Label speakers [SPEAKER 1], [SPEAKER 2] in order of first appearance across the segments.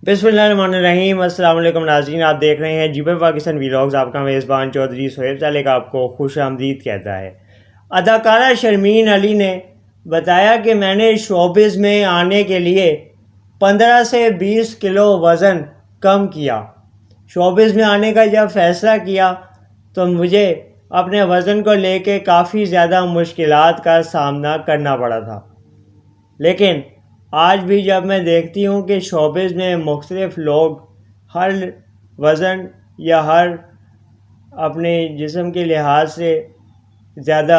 [SPEAKER 1] بسم اللہ الرحمن الرحیم۔ السلام علیکم ناظرین، آپ دیکھ رہے ہیں جیبر پاکستان ویلاگز۔ آپ کا میزبان چودھری سہیب چالک آپ کو خوش آمدید کہتا ہے۔ اداکارہ شرمین علی نے بتایا کہ میں نے شوبز میں آنے کے لیے 15 سے 20 کلو وزن کم کیا۔ شوبز میں آنے کا جب فیصلہ کیا تو مجھے اپنے وزن کو لے کے کافی زیادہ مشکلات کا سامنا کرنا پڑا تھا، لیکن آج بھی جب میں دیکھتی ہوں کہ شوبز میں مختلف لوگ ہر وزن یا ہر اپنے جسم کے لحاظ سے زیادہ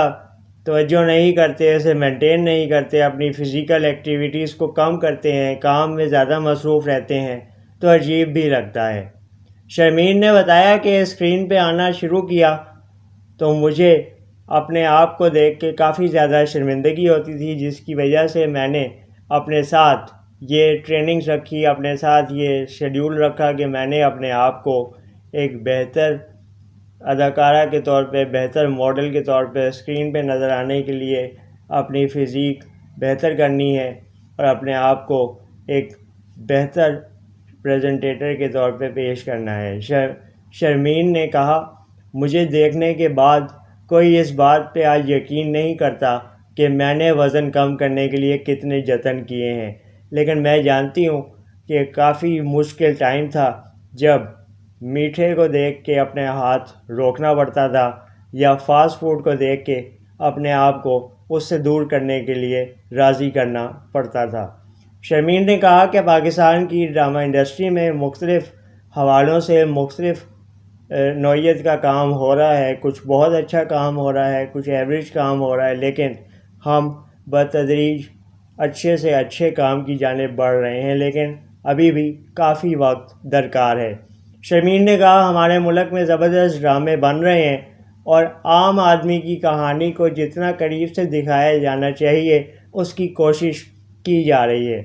[SPEAKER 1] توجہ نہیں کرتے، اسے مینٹین نہیں کرتے، اپنی فزیکل ایکٹیویٹیز کو کم کرتے ہیں، کام میں زیادہ مصروف رہتے ہیں، تو عجیب بھی لگتا ہے۔ شرمین نے بتایا کہ اسکرین پہ آنا شروع کیا تو مجھے اپنے آپ کو دیکھ کے کافی زیادہ شرمندگی ہوتی تھی، جس کی وجہ سے میں نے اپنے ساتھ یہ ٹریننگز رکھی، اپنے ساتھ یہ شیڈیول رکھا کہ میں نے اپنے آپ کو ایک بہتر اداکارہ کے طور پہ، بہتر ماڈل کے طور پہ اسکرین پہ نظر آنے کے لیے اپنی فزیک بہتر کرنی ہے اور اپنے آپ کو ایک بہتر پریزنٹیٹر کے طور پہ پیش کرنا ہے۔ شرمین نے کہا، مجھے دیکھنے کے بعد کوئی اس بات پہ آج یقین نہیں کرتا کہ میں نے وزن کم کرنے کے لیے کتنے جتن کیے ہیں، لیکن میں جانتی ہوں کہ کافی مشکل ٹائم تھا جب میٹھے کو دیکھ کے اپنے ہاتھ روکنا پڑتا تھا یا فاسٹ فوڈ کو دیکھ کے اپنے آپ کو اس سے دور کرنے کے لیے راضی کرنا پڑتا تھا۔ شرمین نے کہا کہ پاکستان کی ڈرامہ انڈسٹری میں مختلف حوالوں سے مختلف نوعیت کا کام ہو رہا ہے، کچھ بہت اچھا کام ہو رہا ہے، کچھ ایوریج کام ہو رہا ہے، لیکن ہم بتدریج اچھے سے اچھے کام کی جانب بڑھ رہے ہیں، لیکن ابھی بھی کافی وقت درکار ہے۔ شرمین نے کہا، ہمارے ملک میں زبردست ڈرامے بن رہے ہیں اور عام آدمی کی کہانی کو جتنا قریب سے دکھایا جانا چاہیے اس کی کوشش کی جا رہی ہے۔